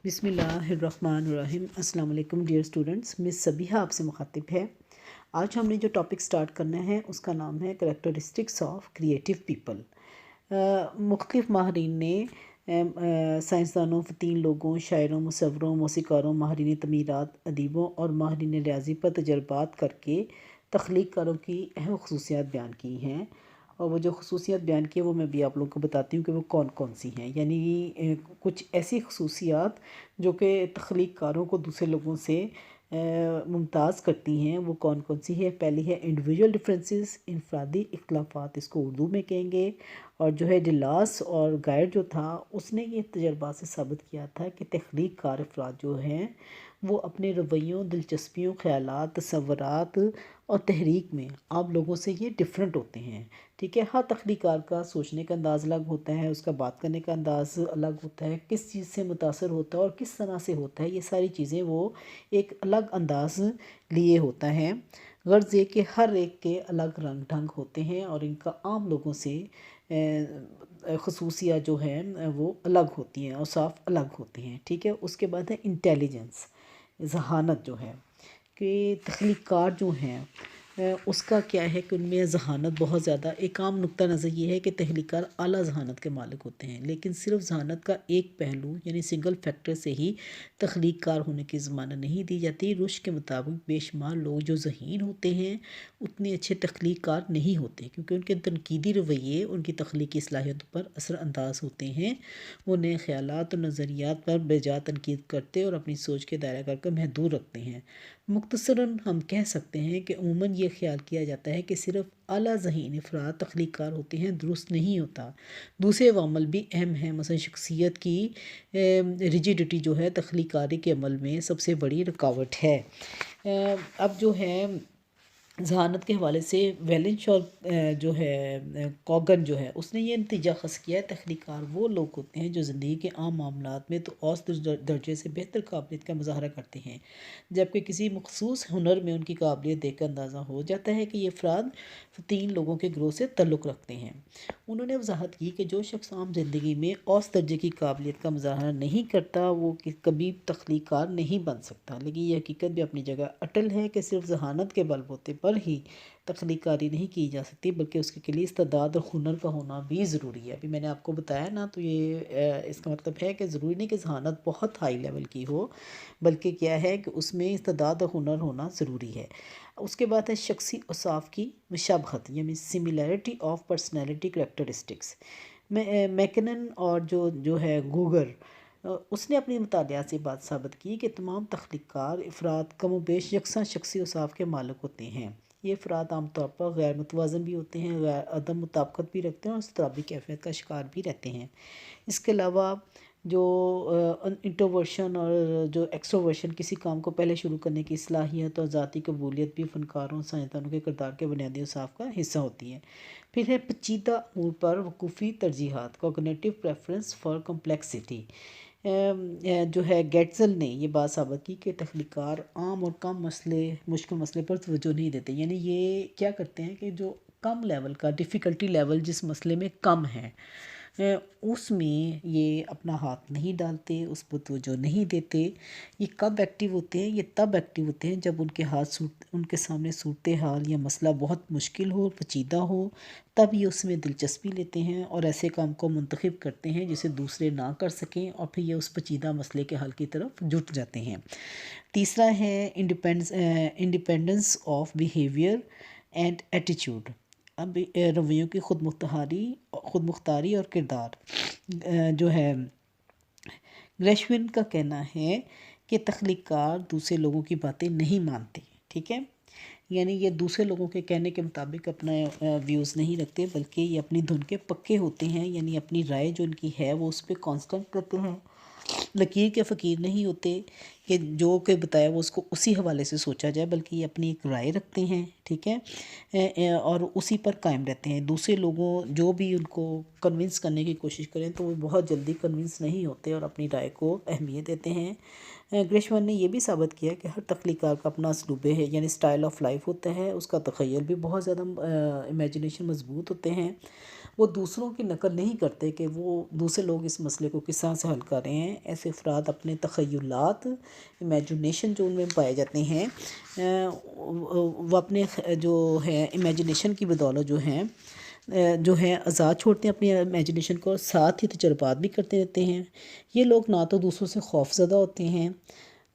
بسم اللہ الرحمن الرحیم۔ السلام علیکم ڈیئر اسٹوڈنٹس، مس سبیحہ آپ سے مخاطب ہے۔ آج ہم نے جو ٹاپک سٹارٹ کرنا ہے اس کا نام ہے کریکٹرسٹکس آف کریٹیو پیپل۔ مختلف ماہرین نے سائنسدانوں، فطین لوگوں، شاعروں، مصوروں، موسیقاروں، ماہرین تعمیرات، ادیبوں اور ماہرین ریاضی پر تجربات کر کے تخلیق کاروں کی اہم خصوصیات بیان کی ہیں، اور وہ جو خصوصیات بیان کی ہیں وہ میں بھی آپ لوگوں کو بتاتی ہوں کہ وہ کون کون سی ہیں۔ یعنی کچھ ایسی خصوصیات جو کہ تخلیق کاروں کو دوسرے لوگوں سے ممتاز کرتی ہیں، وہ کون کون سی ہے۔ پہلی ہے انڈیویجول ڈفرینسز، انفرادی اختلافات، اس کو اردو میں کہیں گے۔ اور جو ہے ڈلاس اور گائر جو تھا، اس نے یہ تجربات سے ثابت کیا تھا کہ تخلیق کار افراد جو ہیں وہ اپنے رویوں، دلچسپیوں، خیالات، تصورات اور تحریک میں عام لوگوں سے یہ ڈفرینٹ ہوتے ہیں۔ ٹھیک ہے، ہر تخلیق کار کا سوچنے کا انداز الگ ہوتا ہے، اس کا بات کرنے کا انداز الگ ہوتا ہے، کس چیز سے متاثر ہوتا ہے اور کس طرح سے ہوتا ہے، یہ ساری چیزیں وہ ایک الگ انداز لیے ہوتا ہے۔ غرض یہ کہ ہر ایک کے الگ رنگ ڈھنگ ہوتے ہیں اور ان کا عام لوگوں سے خصوصیات جو ہیں وہ الگ ہوتی ہیں اور صاف الگ ہوتی ہیں۔ ٹھیک ہے، اس کے بعد ہے انٹیلیجنس، ذہانت جو ہے کہ تخلیق کار جو ہیں اس کا کیا ہے کہ ان میں ذہانت بہت زیادہ، ایک عام نقطہ نظر یہ ہے کہ تخلیق کار اعلیٰ ذہانت کے مالک ہوتے ہیں، لیکن صرف ذہانت کا ایک پہلو یعنی سنگل فیکٹر سے ہی تخلیق کار ہونے کی ضمانت نہیں دی جاتی۔ رشد کے مطابق بے شمار لوگ جو ذہین ہوتے ہیں اتنے اچھے تخلیق کار نہیں ہوتے، کیونکہ ان کے تنقیدی رویے ان کی تخلیقی صلاحیتوں پر اثر انداز ہوتے ہیں۔ وہ نئے خیالات اور نظریات پر بجا تنقید کرتے اور اپنی سوچ کے دائرہ کار کو محدود رکھتے ہیں۔ مختصراً ہم کہہ سکتے ہیں کہ عموماً یہ خیال کیا جاتا ہے کہ صرف اعلیٰ ذہین افراد تخلیق کار ہوتے ہیں، درست نہیں ہوتا۔ دوسرے عوامل بھی اہم ہیں، مثلا شخصیت کی ریجیڈیٹی جو ہے تخلیق کاری کے عمل میں سب سے بڑی رکاوٹ ہے۔ اب جو ہے ذہانت کے حوالے سے ویلنش اور جو ہے کوگن جو ہے اس نے یہ نتیجہ خاص کیا ہے، تخلیق کار وہ لوگ ہوتے ہیں جو زندگی کے عام معاملات میں تو اوسط درجے سے بہتر قابلیت کا مظاہرہ کرتے ہیں، جبکہ کسی مخصوص ہنر میں ان کی قابلیت دیکھ کر اندازہ ہو جاتا ہے کہ یہ افراد فطین لوگوں کے گروہ سے تعلق رکھتے ہیں۔ انہوں نے وضاحت کی کہ جو شخص عام زندگی میں اوسط درجے کی قابلیت کا مظاہرہ نہیں کرتا وہ کبھی تخلیق کار نہیں بن سکتا، لیکن یہ حقیقت بھی اپنی جگہ اٹل ہے کہ صرف ذہانت کے بل بوتے پر ہی تخلیق کاری نہیں کی جا سکتی، بلکہ اس کے لیے استعداد اور ہنر کا ہونا بھی ضروری ہے۔ ابھی میں نے آپ کو بتایا نا، تو یہ اس کا مطلب ہے کہ ضروری نہیں کہ ذہانت بہت ہائی لیول کی ہو، بلکہ کیا ہے کہ اس میں استعداد اور ہنر ہونا ضروری ہے۔ اس کے بعد ہے شخصی اوصاف کی مشابہت، یعنی سملیرٹی آف پرسنالٹی کریکٹرسٹکس۔ میکنن اور جو ہے گوگر، اس نے اپنی مطالعات سے بات ثابت کی کہ تمام تخلیق کار افراد کم و بیش یکساں شخصی اوصاف کے مالک ہوتے ہیں۔ یہ افراد عام طور پر غیر متوازن بھی ہوتے ہیں، غیر عدم مطابقت بھی رکھتے ہیں اور اضطرابی کیفیت کا شکار بھی رہتے ہیں۔ اس کے علاوہ جو انٹروورشن اور جو ایکسٹروورشن، کسی کام کو پہلے شروع کرنے کی صلاحیت اور ذاتی قبولیت بھی فنکاروں، سائنسدانوں کے کردار کے بنیادی اوصاف کا حصہ ہوتی ہے۔ پھر ہے پیچیدہ امور پر وقوفی ترجیحات، کوگنیٹو پریفرنس فار کمپلیکسٹی۔ جو ہے گیٹزل نے یہ بات ثابت کی کہ تخلیق کار عام اور کم مشکل مسئلے پر توجہ نہیں دیتے، یعنی یہ کیا کرتے ہیں کہ جو کم لیول کا ڈیفیکلٹی لیول جس مسئلے میں کم ہے اس میں یہ اپنا ہاتھ نہیں ڈالتے، اس پر توجہ نہیں دیتے۔ یہ کب ایکٹیو ہوتے ہیں؟ یہ تب ایکٹیو ہوتے ہیں جب ان کے سامنے صورتحال یا مسئلہ بہت مشکل ہو، پیچیدہ ہو، تب یہ اس میں دلچسپی لیتے ہیں اور ایسے کام کو منتخب کرتے ہیں جسے دوسرے نہ کر سکیں، اور پھر یہ اس پیچیدہ مسئلے کے حل کی طرف جٹ جاتے ہیں۔ تیسرا ہے independence of behaviour and attitude, اب رویوں کی خود مختاری اور کردار۔ جو ہے گریشون کا کہنا ہے کہ تخلیق کار دوسرے لوگوں کی باتیں نہیں مانتے، ٹھیک ہے، یعنی یہ دوسرے لوگوں کے کہنے کے مطابق اپنا ویوز نہیں رکھتے، بلکہ یہ اپنی دھن کے پکے ہوتے ہیں، یعنی اپنی رائے جو ان کی ہے وہ اس پہ کانسٹنٹ کرتے ہیں۔ لکیر کے فقیر نہیں ہوتے کہ جو کہ بتایا وہ اس کو اسی حوالے سے سوچا جائے، بلکہ یہ اپنی ایک رائے رکھتے ہیں، ٹھیک ہے، اور اسی پر قائم رہتے ہیں۔ دوسرے لوگوں جو بھی ان کو کنونس کرنے کی کوشش کریں تو وہ بہت جلدی کنونس نہیں ہوتے اور اپنی رائے کو اہمیت دیتے ہیں۔ گریشون نے یہ بھی ثابت کیا کہ ہر تخلیق کار کا اپنا اسلوب ہے، یعنی سٹائل آف لائف ہوتا ہے، اس کا تخیل بھی بہت زیادہ امیجنیشن مضبوط ہوتے ہیں۔ وہ دوسروں کی نقل نہیں کرتے کہ وہ دوسرے لوگ اس مسئلے کو کس طرح سے حل کر رہے ہیں۔ ایسے افراد اپنے تخیلات، امیجنیشن جو ان میں پائے جاتے ہیں، وہ اپنے جو ہے امیجنیشن کی بدولت جو ہے آزاد چھوڑتے ہیں اپنی امیجنیشن کو، اور ساتھ ہی تجربات بھی کرتے رہتے ہیں۔ یہ لوگ نہ تو دوسروں سے خوف زدہ ہوتے ہیں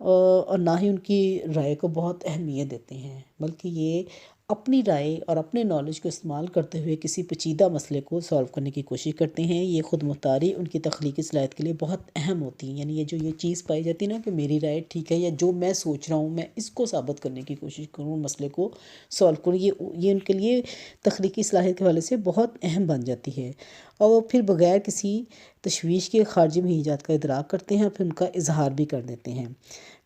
اور نہ ہی ان کی رائے کو بہت اہمیت دیتے ہیں، بلکہ یہ اپنی رائے اور اپنے نالج کو استعمال کرتے ہوئے کسی پیچیدہ مسئلے کو سالو کرنے کی کوشش کرتے ہیں۔ یہ خود مختاری ان کی تخلیقی صلاحیت کے لیے بہت اہم ہوتی ہے، یعنی یہ چیز پائی جاتی ہے نا کہ میری رائے ٹھیک ہے، یا جو میں سوچ رہا ہوں میں اس کو ثابت کرنے کی کوشش کروں، مسئلے کو سالو کروں، یہ ان کے لیے تخلیقی صلاحیت کے حوالے سے بہت اہم بن جاتی ہے، اور وہ پھر بغیر کسی تشویش کے خارجی مہیجات کا ادراک کرتے ہیں اور پھر ان کا اظہار بھی کر دیتے ہیں۔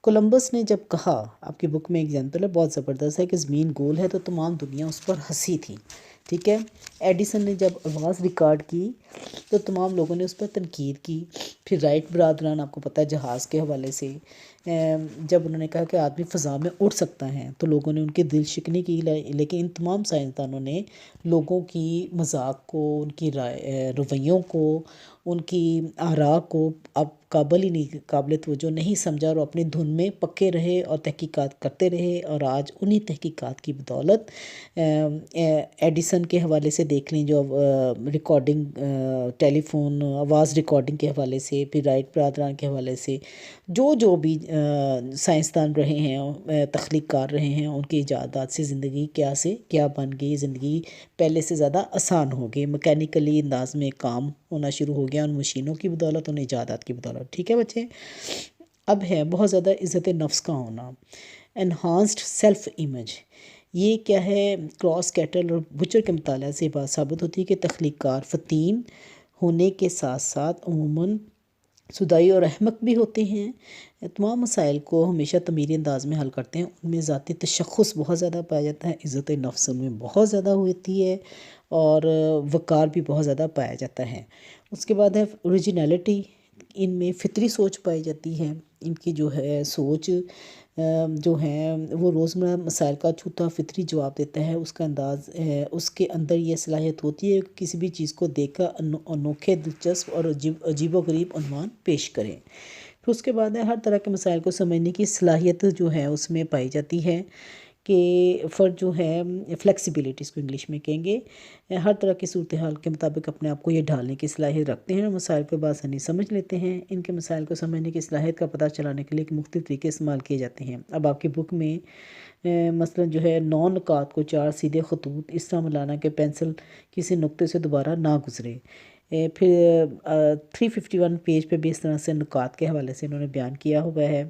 کولمبس نے جب کہا، آپ کی بک میں ایگزامپل ہے بہت زبردست ہے، کہ زمین گول ہے، تو تمام دنیا اس پر ہنسی تھی، ٹھیک ہے۔ ایڈیسن نے جب آواز ریکارڈ کی تو تمام لوگوں نے اس پر تنقید کی۔ پھر رائٹ برادران، آپ کو پتہ ہے جہاز کے حوالے سے، جب انہوں نے کہا کہ آدمی فضا میں اڑ سکتا ہے تو لوگوں نے ان کی دل شکنی کی، لیکن ان تمام سائنسدانوں نے لوگوں کی مذاق کو، ان کی رویوں کو، ان کی آراء کو اب قابل توجہ نہیں سمجھا، اور اپنی دھن میں پکے رہے اور تحقیقات کرتے رہے، اور آج انہی تحقیقات کی بدولت ایڈیسن کے حوالے سے دیکھ لیں، جو ریکارڈنگ، ٹیلی فون آواز ریکارڈنگ کے حوالے سے، پھر رائٹ برادران کے حوالے سے جو بھی سائنسدان رہے ہیں، تخلیق کار رہے ہیں، ان کی ایجادات سے زندگی کیا بن گئی، زندگی پہلے سے زیادہ آسان ہو گئی، میکینیکلی انداز میں کام ہونا شروع ہو گیا ان مشینوں کی بدولت، ان ایجادات کی بدولت، ٹھیک ہے بچے۔ اب ہے بہت زیادہ عزت نفس کا ہونا، انہانسڈ سیلف امیج۔ یہ کیا ہے؟ کراس کیٹل اور بچر کے مطالعہ سے بات ثابت ہوتی ہے کہ تخلیق کار فطین ہونے کے ساتھ ساتھ عموماً سدائی اور احمق بھی ہوتے ہیں۔ تمام مسائل کو ہمیشہ تعمیری انداز میں حل کرتے ہیں، ان میں ذاتی تشخص بہت زیادہ پایا جاتا ہے، عزت نفس ان میں بہت زیادہ ہوتی ہے، اور وقار بھی بہت زیادہ پایا جاتا ہے۔ اس کے بعد ہے اوریجنلٹی، ان میں فطری سوچ پائی جاتی ہے، ان کی جو ہے سوچ جو ہے وہ روزمرہ مسائل کا چھوٹا فطری جواب دیتا ہے، اس کا انداز اس کے اندر یہ صلاحیت ہوتی ہے کہ کسی بھی چیز کو دیکھ کر انوکھے، دلچسپ اور عجیب و غریب عنوان پیش کریں۔ پھر اس کے بعد ہے ہر طرح کے مسائل کو سمجھنے کی صلاحیت جو ہے اس میں پائی جاتی ہے، کہ فرد جو ہے فلیکسیبلٹی اس کو انگلش میں کہیں گے، ہر طرح کی صورتحال کے مطابق اپنے آپ کو یہ ڈھالنے کی صلاحیت رکھتے ہیں، اور مسائل کو بآسانی سمجھ لیتے ہیں۔ ان کے مسائل کو سمجھنے کی صلاحیت کا پتہ چلانے کے لیے مختلف طریقے استعمال کیے جاتے ہیں۔ اب آپ کی بک میں مثلا جو ہے 9 نکات کو 4 سیدھے خطوط اس طرح ملانا کہ پینسل کسی نقطے سے دوبارہ نہ گزرے۔ پھر 351 پیج پہ بھی اس طرح سے نکات کے حوالے سے انہوں نے بیان کیا ہوا ہے،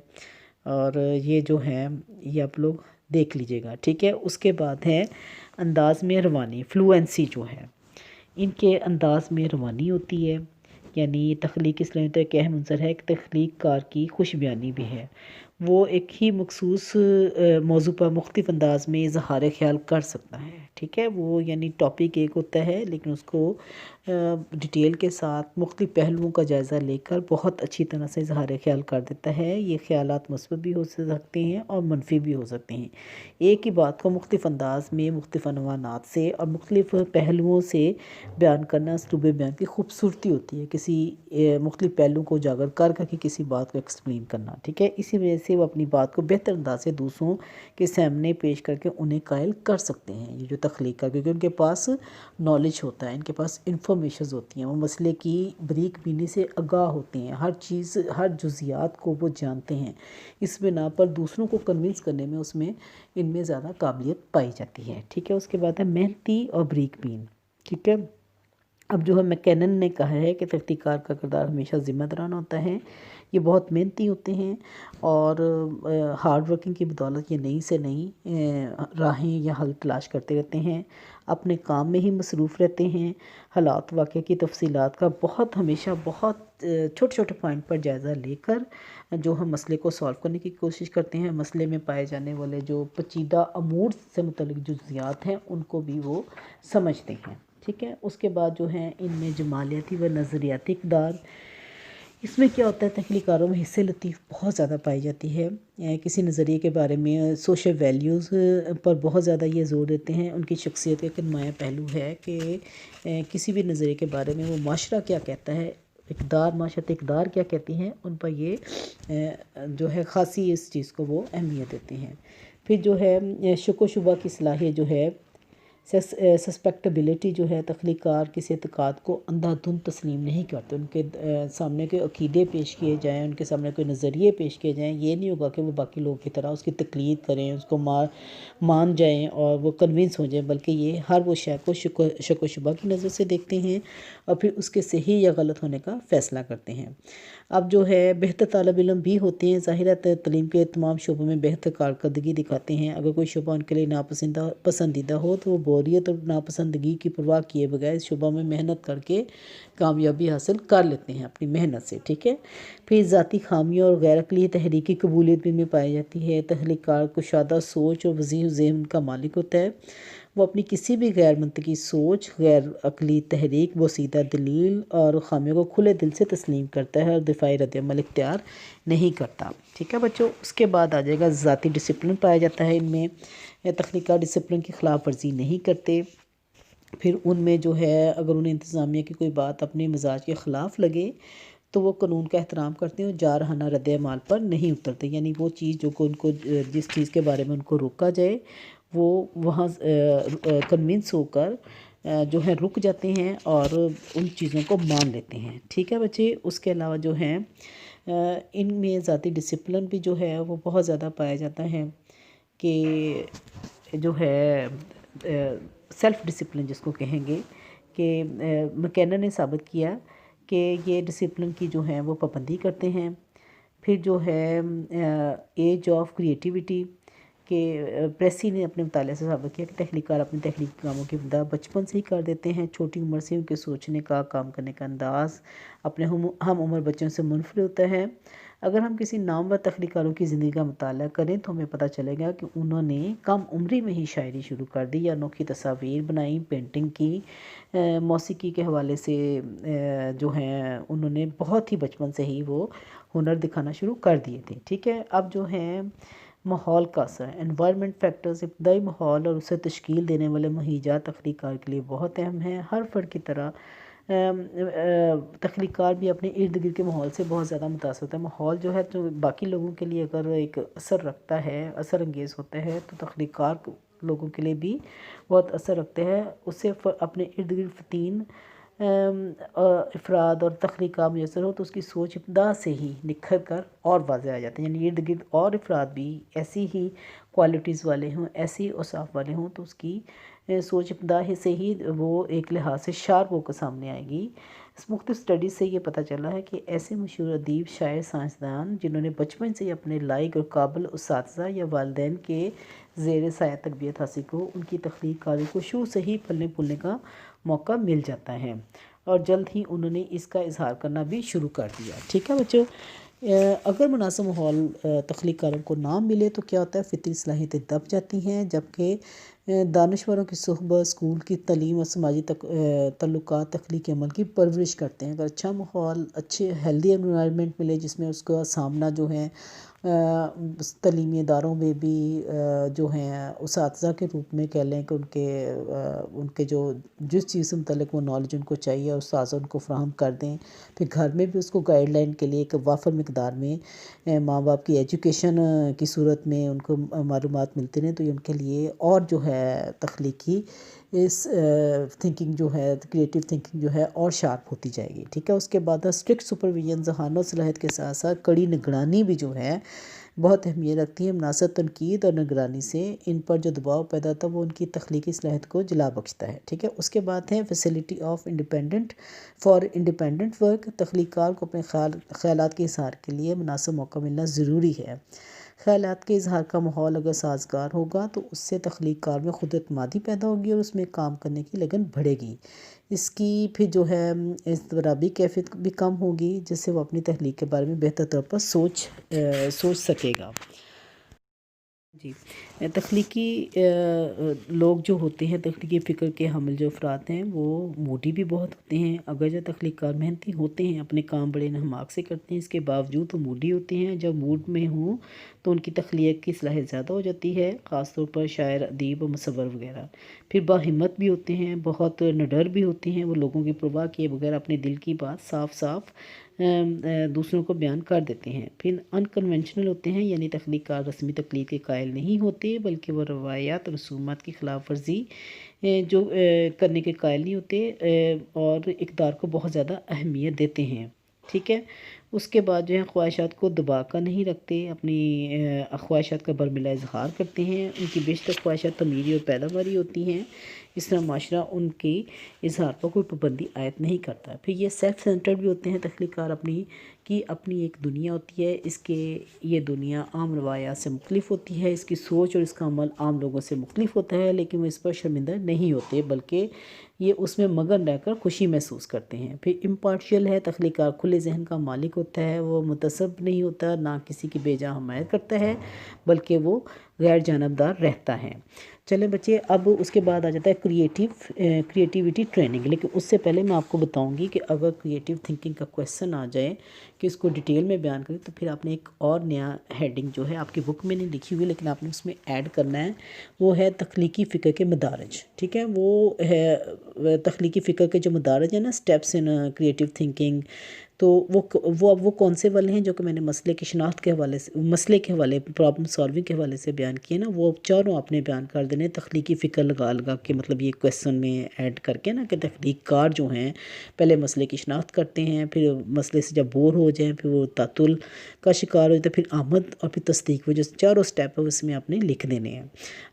اور یہ جو ہے یہ آپ لوگ دیکھ لیجئے گا، ٹھیک ہے۔ اس کے بعد ہے انداز میں روانی، فلوئنسی جو ہے، ان کے انداز میں روانی ہوتی ہے، یعنی تخلیقی صلاحیت ایک اہم عنصر ہے، ایک تخلیق کار کی خوش بیانی بھی ہے، وہ ایک ہی مخصوص موضوع پر مختلف انداز میں اظہار خیال کر سکتا ہے، ٹھیک ہے۔ وہ یعنی ٹاپک ایک ہوتا ہے لیکن اس کو ڈیٹیل کے ساتھ مختلف پہلوؤں کا جائزہ لے کر بہت اچھی طرح سے اظہار خیال کر دیتا ہے۔ یہ خیالات مثبت بھی ہو سکتے ہیں اور منفی بھی ہو سکتے ہیں۔ ایک ہی بات کو مختلف انداز میں، مختلف عنوانات سے اور مختلف پہلوؤں سے بیان کرنا اسلوب بیان کی خوبصورتی ہوتی ہے، کسی مختلف پہلوؤں کو اجاگر کر کے کسی بات کو ایکسپلین کرنا، ٹھیک ہے۔ اسی وجہ سے وہ اپنی بات کو بہتر انداز سے دوسروں کے سامنے پیش کر کے انہیں قائل کر سکتے ہیں، یہ جو تخلیق کا، کیونکہ ان کے پاس نالج ہوتا ہے، ان کے پاس انفارمیشنز ہوتی ہیں، وہ مسئلے کی بریک بینی سے آگاہ ہوتے ہیں، ہر چیز، ہر جزیات کو وہ جانتے ہیں، اس بنا پر دوسروں کو کنونس کرنے میں ان میں زیادہ قابلیت پائی جاتی ہے، ٹھیک ہے۔ اس کے بعد ہے محنتی اور بریک بین، ٹھیک ہے۔ اب جو ہے میکنن نے کہا ہے کہ تخلیق کار کا کردار ہمیشہ ذمہ دارانہ ہوتا ہے، یہ بہت محنتی ہوتے ہیں، اور ہارڈ ورکنگ کی بدولت یہ نئی سے نئی راہیں یا حل تلاش کرتے رہتے ہیں، اپنے کام میں ہی مصروف رہتے ہیں، حالات واقعہ کی تفصیلات کا ہمیشہ بہت چھوٹے چھوٹے پوائنٹ پر جائزہ لے کر جو ہم مسئلے کو سالو کرنے کی کوشش کرتے ہیں، مسئلے میں پائے جانے والے جو پیچیدہ امور سے متعلق جزیات ہیں ان کو بھی وہ سمجھتے ہیں، ٹھیک ہے۔ اس کے بعد جو ہیں ان میں جمالیاتی و نظریاتی اقدار، اس میں کیا ہوتا ہے، تخلیقی کاروں میں حصہ لطیف بہت زیادہ پائی جاتی ہے، کسی نظریے کے بارے میں سوشل ویلیوز پر بہت زیادہ یہ زور دیتے ہیں، ان کی شخصیت کا ایک نمایاں پہلو ہے کہ کسی بھی نظریے کے بارے میں وہ معاشرہ کیا کہتا ہے، معاشرت اقدار کیا کہتی ہیں، ان پر یہ جو ہے خاصی اس چیز کو وہ اہمیت دیتے ہیں۔ پھر جو ہے شک و شبہ کی صلاحیت جو ہے، سسپیکٹیبلٹی جو ہے، تخلیق کار کسی اعتقاد کو اندھا دھند تسلیم نہیں کرتے، ان کے سامنے کوئی عقیدے پیش کیے جائیں، ان کے سامنے کوئی نظریے پیش کیے جائیں، یہ نہیں ہوگا کہ وہ باقی لوگوں کی طرح اس کی تقلید کریں، اس کو مان جائیں اور وہ کنونس ہو جائیں، بلکہ یہ ہر وہ شے کو شک و شبہ کی نظر سے دیکھتے ہیں اور پھر اس کے صحیح یا غلط ہونے کا فیصلہ کرتے ہیں۔ اب جو ہے بہتر طالب علم بھی ہوتے ہیں، ظاہر ہے تعلیم کے تمام شعبوں میں بہتر کارکردگی دکھاتے ہیں، اگر کوئی شعبہ ان کے لیے پسندیدہ ہو تو وہ بوریت اور ناپسندگی کی پرواہ کیے بغیر اس شعبہ میں محنت کر کے کامیابی حاصل کر لیتے ہیں اپنی محنت سے، ٹھیک ہے۔ پھر ذاتی خامیوں اور غیر عقلی تحریکی قبولیت بھی میں پائی جاتی ہے، تخلیق کار کشادہ سوچ اور وسیع ذہن کا مالک ہوتا ہے، وہ اپنی کسی بھی غیر منطقی سوچ، غیر عقلی تحریک، بوسیدہ دلیل اور خامیوں کو کھلے دل سے تسلیم کرتا ہے اور دفاعی رد عمل اختیار نہیں کرتا، ٹھیک ہے بچوں۔ اس کے بعد آ جائے گا ذاتی ڈسپلن پایا جاتا ہے ان میں، تخلیقی ڈسپلن کی خلاف ورزی نہیں کرتے۔ پھر ان میں جو ہے اگر انہیں انتظامیہ کی کوئی بات اپنے مزاج کے خلاف لگے تو وہ قانون کا احترام کرتے ہیں اور جارحانہ رد عمل پر نہیں اترتے، یعنی وہ چیز جو ان کو جس چیز کے بارے میں ان کو روکا جائے وہ وہاں کنونس ہو کر جو ہے رک جاتے ہیں اور ان چیزوں کو مان لیتے ہیں، ٹھیک ہے بچے۔ اس کے علاوہ جو ہے ان میں ذاتی ڈسپلن بھی جو ہے وہ بہت زیادہ پایا جاتا ہے کہ جو ہے سیلف ڈسپلن جس کو کہیں گے، کہ مکینن نے ثابت کیا کہ یہ ڈسپلن کی جو ہے وہ پابندی کرتے ہیں۔ پھر جو ہے ایج آف کریٹیوٹی، کہ پریسی نے اپنے مطالعے سے ثابت کیا کہ تخلیق کار اپنے تخلیقی کاموں کی ابتدا بچپن سے ہی کر دیتے ہیں، چھوٹی عمر سے ان کے سوچنے کا، کام کرنے کا انداز اپنے ہم عمر بچوں سے منفرد ہوتا ہے۔ اگر ہم کسی نامور تخلیق کاروں کی زندگی کا مطالعہ کریں تو ہمیں پتہ چلے گا کہ انہوں نے کم عمری میں ہی شاعری شروع کر دی، یا انوکھی تصاویر بنائیں، پینٹنگ کی، موسیقی کے حوالے سے جو ہیں انہوں نے بہت ہی بچپن سے ہی وہ ہنر دکھانا شروع کر دیے تھے، ٹھیک ہے۔ اب جو ہیں ماحول کا اثر، انوائرمنٹ فیکٹرز، ابتدائی ماحول اور اسے تشکیل دینے والے مہیجات تخلیق کار کے لیے بہت اہم ہیں۔ ہر فرد کی طرح تخلیق کار بھی اپنے ارد گرد کے ماحول سے بہت زیادہ متاثر ہوتا ہے۔ ماحول جو ہے تو باقی لوگوں کے لیے اگر ایک اثر رکھتا ہے، اثر انگیز ہوتا ہے، تو تخلیق کار لوگوں کے لیے بھی بہت اثر رکھتے ہیں۔ اس سے اپنے ارد گرد فتین افراد اور تخلیقات میسر ہو تو اس کی سوچ ابتدا سے ہی نکھر کر اور واضح آ جاتے ہیں، یعنی ارد گرد اور افراد بھی ایسی ہی کوالٹیز والے ہوں، ایسی اوصاف والے ہوں تو اس کی سوچ ابتدا سے ہی وہ ایک لحاظ سے شارپ ہو کر سامنے آئے گی۔ مختلف اسٹڈیز سے یہ پتہ چلا ہے کہ ایسے مشہور ادیب، شاعر، سائنسدان جنہوں نے بچپن سے ہی اپنے لائق اور قابل اساتذہ یا والدین کے زیر سایہ تربیت حاصل کو، ان کی تخلیق کاری کو شروع سے ہی پلنے پھولنے کا موقع مل جاتا ہے اور جلد ہی انہوں نے اس کا اظہار کرنا بھی شروع کر دیا، ٹھیک ہے بچوں۔ اگر مناسب ماحول تخلیق کاروں کو نہ ملے تو کیا ہوتا ہے، فطری صلاحیتیں دب جاتی ہیں، جبکہ دانشوروں کی صحبت، اسکول کی تعلیم اور سماجی تعلقات تخلیقی عمل کی پرورش کرتے ہیں۔ اگر اچھا ماحول، اچھے ہیلدی انوائرمنٹ ملے جس میں اس کا سامنا جو ہے تعلیمی اداروں میں بھی جو ہیں اساتذہ کے روپ میں کہہ لیں کہ ان کے جو جس چیز سے متعلق وہ نالج ان کو چاہیے اساتذہ ان کو فراہم کر دیں، پھر گھر میں بھی اس کو گائیڈ لائن کے لیے ایک وافر مقدار میں ماں باپ کی ایجوکیشن کی صورت میں ان کو معلومات ملتے رہیں، تو یہ ان کے لیے اور جو ہے تخلیقی اس تھنکنگ جو ہے، کریٹیو تھنکنگ جو ہے اور شارپ ہوتی جائے گی، ٹھیک ہے۔ اس کے بعد اسٹرکٹ سپرویژن، ذہانت صلاحیت کے ساتھ ساتھ کڑی نگرانی بھی جو ہے بہت اہمیت رکھتی ہے۔ مناسب تنقید اور نگرانی سے ان پر جو دباؤ پیدا ہوتا ہے وہ ان کی تخلیقی صلاحیت کو جلا بخشتا ہے، ٹھیک ہے۔ اس کے بعد ہے فیسلٹی آف انڈیپینڈنٹ ورک، تخلیق کار کو اپنے خیالات کے اظہار کے لیے مناسب موقع ملنا ضروری ہے۔ خیالات کے اظہار کا ماحول اگر سازگار ہوگا تو اس سے تخلیق کار میں خود اعتمادی پیدا ہوگی اور اس میں کام کرنے کی لگن بڑھے گی۔ اس کی پھر جو ہے اضطرابی کیفیت بھی کم ہوگی، جس سے وہ اپنی تخلیق کے بارے میں بہتر طور پر سوچ سکے گا۔ جی، تخلیقی لوگ جو ہوتے ہیں، تخلیقی فکر کے حامل جو افراد ہیں وہ موڈی بھی بہت ہوتے ہیں، اگر جو تخلیق کار محنتی ہوتے ہیں، اپنے کام بڑے انہماک سے کرتے ہیں، اس کے باوجود وہ موڈی ہوتے ہیں. جب موڈ میں ہوں تو ان کی تخلیق کی صلاحیت زیادہ ہو جاتی ہے، خاص طور پر شاعر، ادیب و مصور وغیرہ. پھر باہمت بھی ہوتے ہیں، بہت نڈر بھی ہوتے ہیں، وہ لوگوں کی پرواہ کیے بغیر اپنے دل کی بات صاف صاف دوسروں کو بیان کر دیتے ہیں. پھر انکنونشنل ہوتے ہیں، یعنی تخلیق کار رسمی تقلید کے قائل نہیں ہوتے، بلکہ وہ روایات رسومات کی خلاف ورزی جو کرنے کے قائل نہیں ہوتے اور اقدار کو بہت زیادہ اہمیت دیتے ہیں. ٹھیک ہے. اس کے بعد جو ہے خواہشات کو دبا کر نہیں رکھتے، اپنی خواہشات کا برملا اظہار کرتے ہیں. ان کی بیشتر خواہشات تعمیری اور پیداواری ہوتی ہیں. اس طرح معاشرہ ان کی اظہار پر کوئی پابندی عائد نہیں کرتا. پھر یہ سیلف سینٹرڈ بھی ہوتے ہیں تخلیق کار، اپنی ایک دنیا ہوتی ہے، یہ دنیا عام روایات سے مختلف ہوتی ہے، اس کی سوچ اور اس کا عمل عام لوگوں سے مختلف ہوتا ہے، لیکن وہ اس پر شرمندہ نہیں ہوتے، بلکہ یہ اس میں مگن رہ کر خوشی محسوس کرتے ہیں. پھر امپارشل ہے تخلیق کار، کھلے ذہن کا مالک ہوتا ہے، وہ متعصب نہیں ہوتا، نہ کسی کی بے جا حمایت کرتا ہے، بلکہ وہ غیر جانبدار رہتا ہے. چلیں بچے، اب اس کے بعد آ جاتا ہے کریٹیوٹی ٹریننگ. لیکن اس سے پہلے میں آپ کو بتاؤں گی کہ اگر کریٹیو تھنکنگ کا کویسچن آ جائے کہ اس کو ڈیٹیل میں بیان کریں، تو پھر آپ نے ایک اور نیا ہیڈنگ جو ہے آپ کی بک میں نہیں لکھی ہوئی، لیکن آپ نے اس میں ایڈ کرنا ہے، وہ ہے تخلیقی فکر کے مدارج. ٹھیک ہے. وہ ہے تخلیقی فکر کے جو مدارج ہیں نا، اسٹیپس ان کریٹیو تھنکنگ، تو وہ کون سے والے ہیں جو کہ میں نے مسئلے کی شناخت کے حوالے پرابلم سالونگ کے حوالے سے بیان کیے نا، وہ چاروں آپ نے بیان کر دینے تخلیقی فکر لگا کے، مطلب یہ کویسچن میں ایڈ کر کے نا، کہ تخلیق کار جو ہیں پہلے مسئلے کی شناخت کرتے ہیں، پھر مسئلے سے جب بور ہو جائیں پھر وہ تعطل کا شکار ہو جاتے ہیں، پھر آمد اور پھر تصدیق، وہ جو چاروں سٹیپ ہے اس میں آپ نے لکھ دینے ہیں.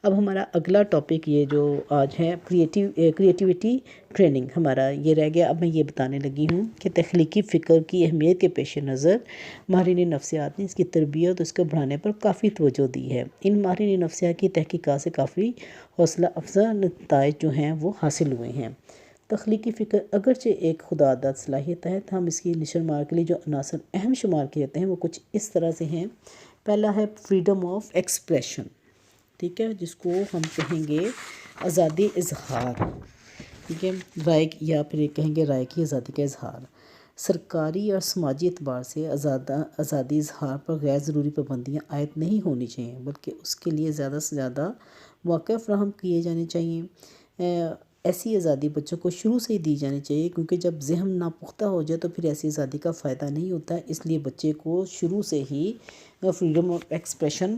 اب ہمارا اگلا ٹاپک یہ جو آج ہے کریٹیوٹی ٹریننگ ہمارا یہ رہ گیا. اب میں یہ بتانے لگی ہوں کہ تخلیقی فکر کی اہمیت کے پیش نظر ماہرین نفسیات نے اس کی تربیت اور اس کو بڑھانے پر کافی توجہ دی ہے. ان ماہرین نفسیات کی تحقیقات سے کافی حوصلہ افزا نتائج جو ہیں وہ حاصل ہوئے ہیں. تخلیقی فکر اگرچہ ایک خداداد صلاحیت ہے، ہم اس کی نشر مار کے لیے جو عناصر اہم شمار کیے جاتے ہیں وہ کچھ اس طرح سے ہیں. پہلا ہے فریڈم آف ایکسپریشن. ٹھیک ہے، جس کو ہم کہیں گے آزادی اظہار. ٹھیک ہے، رائے، یا پھر کہیں گے رائے کی آزادی کا اظہار. سرکاری اور سماجی اعتبار سے آزادی اظہار پر غیر ضروری پابندیاں عائد نہیں ہونی چاہیے، بلکہ اس کے لیے زیادہ سے زیادہ مواقع فراہم کیے جانے چاہیے. ایسی آزادی بچوں کو شروع سے ہی دی جانی چاہیے، کیونکہ جب ذہن ناپختہ ہو جائے تو پھر ایسی آزادی کا فائدہ نہیں ہوتا. اس لیے بچے کو شروع سے ہی فریڈم آف ایکسپریشن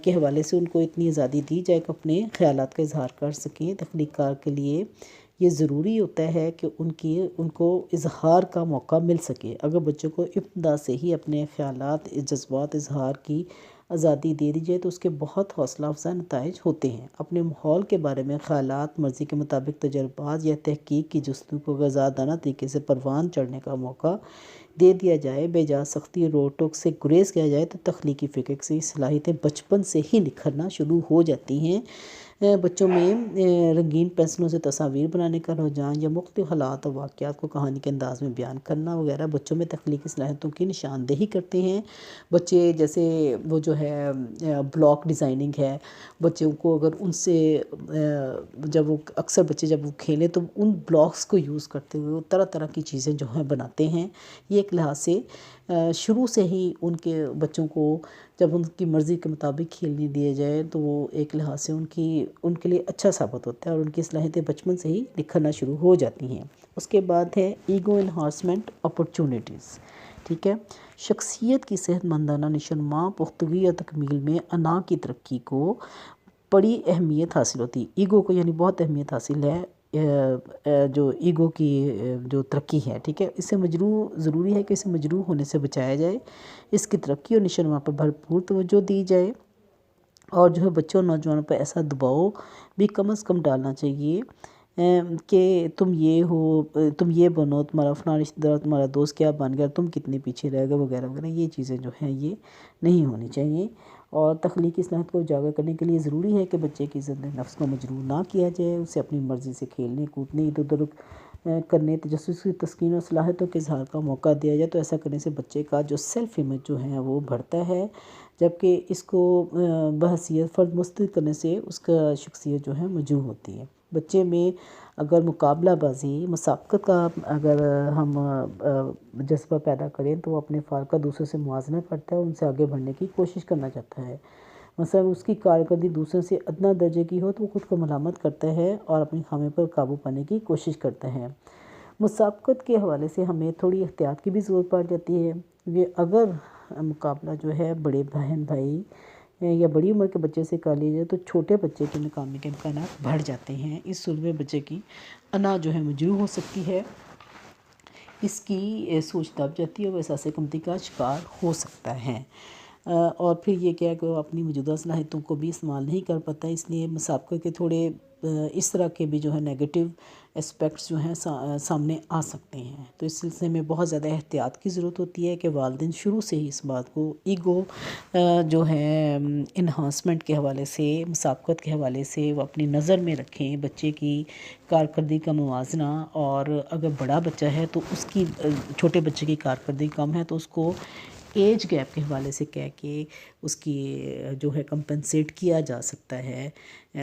کے حوالے سے ان کو اتنی آزادی دی جائے کہ اپنے خیالات کا اظہار کر سکیں. تخلیق کار کے لیے یہ ضروری ہوتا ہے کہ ان کو اظہار کا موقع مل سکے. اگر بچوں کو ابتدا سے ہی اپنے خیالات، جذبات اظہار کی آزادی دے دی جائے تو اس کے بہت حوصلہ افزا نتائج ہوتے ہیں. اپنے ماحول کے بارے میں خیالات، مرضی کے مطابق تجربات یا تحقیق کی جستجو کو آزادانہ طریقے سے پروان چڑھنے کا موقع دے دیا جائے، بے جا سختی، روک ٹوک سے گریز کیا جائے، تو تخلیقی فکر کی صلاحیتیں بچپن سے ہی نکھرنا شروع ہو جاتی ہیں. بچوں میں رنگین پینسلوں سے تصاویر بنانے کا رجحان یا مختلف حالات اور واقعات کو کہانی کے انداز میں بیان کرنا وغیرہ بچوں میں تخلیقی صلاحیتوں کی نشاندہی کرتے ہیں. بچے جیسے وہ جو ہے بلاک ڈیزائننگ ہے، بچوں کو اگر ان سے اکثر بچے جب وہ کھیلیں تو ان بلاکس کو یوز کرتے ہوئے وہ طرح طرح کی چیزیں جو ہیں بناتے ہیں. یہ ایک لحاظ سے شروع سے ہی ان کے بچوں کو جب ان کی مرضی کے مطابق کھیلنے دیا جائے تو وہ ایک لحاظ سے ان کے لیے اچھا ثابت ہوتا ہے، اور ان کی صلاحیتیں بچپن سے ہی نکھرنا شروع ہو جاتی ہیں. اس کے بعد ہے ایگو انہانسمنٹ اپرچونٹیز. ٹھیک ہے، شخصیت کی صحت مندانہ نشوونما، پختگی یا تکمیل میں انا کی ترقی کو بڑی اہمیت حاصل ہوتی ہے. ایگو کو یعنی بہت اہمیت حاصل ہے، جو ایگو کی جو ترقی ہے. ٹھیک ہے، اسے ضروری ہے کہ اسے مجروح ہونے سے بچایا جائے، اس کی ترقی اور نشوونما پر بھرپور توجہ دی جائے، اور جو ہے بچوں اور نوجوانوں پر ایسا دباؤ بھی کم از کم ڈالنا چاہیے کہ تم یہ بنو، تمہارا فلاں رشتہ دار، تمہارا دوست کیا بن گیا، تم کتنے پیچھے رہ گئے وغیرہ وغیرہ. یہ چیزیں جو ہیں یہ نہیں ہونی چاہیے. اور تخلیقی صلاحیت کو اجاگر کرنے کے لیے ضروری ہے کہ بچے کی عزت نفس کو مجروح نہ کیا جائے، اسے اپنی مرضی سے کھیلنے، کودنے، ادھر ادھر کرنے، تجسس کی تسکین اور صلاحیتوں کے اظہار کا موقع دیا جائے. تو ایسا کرنے سے بچے کا جو سیلف امیج جو ہے وہ بڑھتا ہے، جبکہ اس کو بحیثیت فرد مسترد کرنے سے اس کا شخصیت جو ہے مجروح ہوتی ہے۔ بچے میں اگر مقابلہ بازی، مسابقت کا اگر ہم جذبہ پیدا کریں تو وہ اپنے افعال کا دوسروں سے موازنہ کرتا ہے اور ان سے آگے بڑھنے کی کوشش کرنا چاہتا ہے۔ مثلا اس کی کارکردگی دوسروں سے ادنیٰ درجے کی ہو تو وہ خود کو ملامت کرتا ہے اور اپنی خامی پر قابو پانے کی کوشش کرتا ہے۔ مسابقت کے حوالے سے ہمیں تھوڑی احتیاط کی بھی ضرورت پڑ جاتی ہے، کہ اگر مقابلہ جو ہے بڑے بہن بھائی یا بڑی عمر کے بچے سے کر لیجیے تو چھوٹے بچے کے ناکامی کے امکانات بڑھ جاتے ہیں۔ اس صورت میں بچے کی انا جو ہے مجروح ہو سکتی ہے، اس کی سوچ دب جاتی ہے، وہ احساس کمتری کا شکار ہو سکتا ہے، اور پھر یہ کیا کہ وہ اپنی موجودہ صلاحیتوں کو بھی استعمال نہیں کر پاتا۔ اس لیے مسابقہ کے تھوڑے اس طرح کے بھی جو ہے نیگیٹو اسپیکٹس جو ہیں سامنے آ سکتے ہیں۔ تو اس سلسلے میں بہت زیادہ احتیاط کی ضرورت ہوتی ہے کہ والدین شروع سے ہی اس بات کو ایگو جو ہے انہانسمنٹ کے حوالے سے، مسابقت کے حوالے سے وہ اپنی نظر میں رکھیں، بچے کی کارکردگی کا موازنہ، اور اگر بڑا بچہ ہے تو اس کی چھوٹے بچے کی کارکردگی کم ہے تو اس کو ایج گیپ کے حوالے سے کہہ کے اس کی جو ہے کمپنسیٹ کیا جا سکتا ہے۔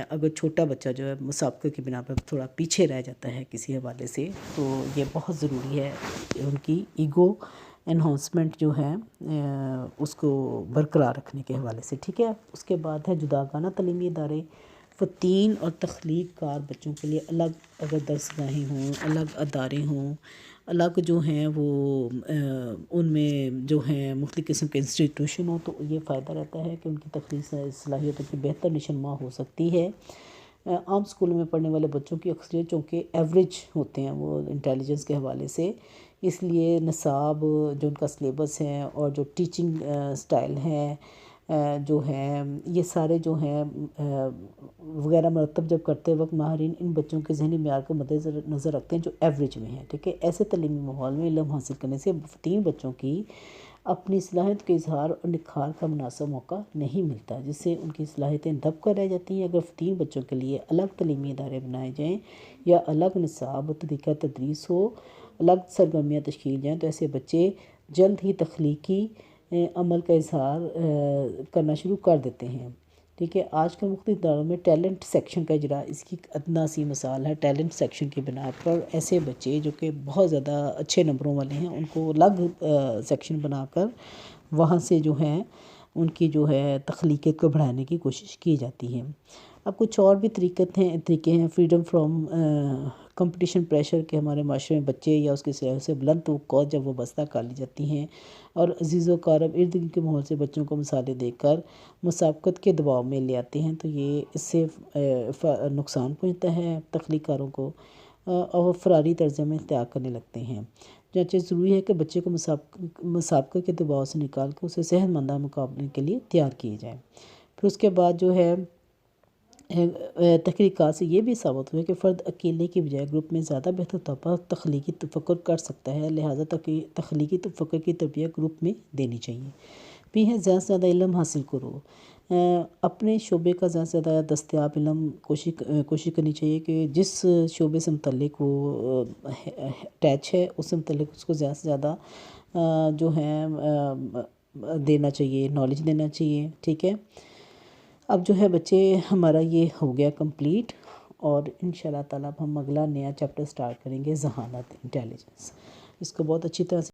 اگر چھوٹا بچہ جو ہے مسابقہ کی بنا پر تھوڑا پیچھے رہ جاتا ہے کسی حوالے سے، تو یہ بہت ضروری ہے ان کی ایگو انہانسمنٹ جو ہے اس کو برقرار رکھنے کے حوالے سے، ٹھیک ہے۔ اس کے بعد ہے جداگانہ تعلیمی ادارے۔ فطین اور تخلیق کار بچوں کے لیے الگ اگر درس گاہیں ہوں، الگ ادارے ہوں، الگ جو ہیں وہ ان میں جو ہیں مختلف قسم کے انسٹیٹیوشن ہوں، تو یہ فائدہ رہتا ہے کہ ان کی تخلیق صلاحیتوں کی بہتر نشوونما ہو سکتی ہے۔ عام اسکولوں میں پڑھنے والے بچوں کی اکثریت چونکہ ایوریج ہوتے ہیں وہ انٹیلیجنس کے حوالے سے، اس لیے نصاب جو ان کا سلیبس ہے اور جو ٹیچنگ سٹائل ہے جو ہے، یہ سارے جو ہیں وغیرہ مرتب جب کرتے وقت ماہرین ان بچوں کے ذہنی معیار کو مد نظر رکھتے ہیں جو ایوریج میں ہیں، ٹھیک ہے۔ ایسے تعلیمی ماحول میں علم حاصل کرنے سے فطین بچوں کی اپنی صلاحیت کے اظہار اور نکھار کا مناسب موقع نہیں ملتا، جس سے ان کی صلاحیتیں دب کر رہ جاتی ہیں۔ اگر فطین بچوں کے لیے الگ تعلیمی ادارے بنائے جائیں یا الگ نصاب و طریقہ تدریس ہو، الگ سرگرمیاں تشکیل جائیں تو ایسے بچے جلد ہی تخلیقی عمل کا اظہار کرنا شروع کر دیتے ہیں، ٹھیک ہے۔ آج کل مختلف اداروں میں ٹیلنٹ سیکشن کا اجراء اس کی ادنیٰ سی مثال ہے۔ ٹیلنٹ سیکشن کی بنا پر ایسے بچے جو کہ بہت زیادہ اچھے نمبروں والے ہیں ان کو الگ سیکشن بنا کر وہاں سے جو ہے ان کی جو ہے تخلیقیت کو بڑھانے کی کوشش کی جاتی ہے۔ اب کچھ اور بھی طریقے ہیں۔ فریڈم فرام کمپٹیشن پریشر کے ہمارے معاشرے میں بچے یا اس کی سے بلند توقعات جب وابستہ کر لی جاتی ہیں اور عزیز و اقارب ارد گرد کے ماحول سے بچوں کو مثالیں دے کر مسابقت کے دباؤ میں لے آتے ہیں، تو یہ اس سے نقصان پہنچتا ہے تخلیق کاروں کو، اور فراری طرز میں اختیار کرنے لگتے ہیں۔ چنانچہ ضروری ہے کہ بچے کو مسابقہ کے دباؤ سے نکال کر اسے صحت مندانہ مقابلے کے لیے تیار کیے جائیں۔ پھر اس کے بعد جو ہے تحقیقات سے یہ بھی ثابت ہوا کہ فرد اکیلے کی بجائے گروپ میں زیادہ بہتر طور پر تخلیقی تفکر کر سکتا ہے، لہٰذا تخلیقی تفکر کی تربیت گروپ میں دینی چاہیے۔ بھی ہے زیادہ سے زیادہ علم حاصل کرو، اپنے شعبے کا زیادہ سے زیادہ دستیاب علم کوشش کرنی چاہیے کہ جس شعبے سے متعلق وہ اٹیچ ہے اس سے متعلق اس کو زیادہ سے زیادہ جو ہے دینا چاہیے، نالج دینا چاہیے، ٹھیک ہے۔ اب جو ہے بچے ہمارا یہ ہو گیا کمپلیٹ، اور انشاءاللہ تعالیٰ اب ہم اگلا نیا چیپٹر سٹارٹ کریں گے، ذہانت، انٹیلیجنس۔ اس کو بہت اچھی طرح سے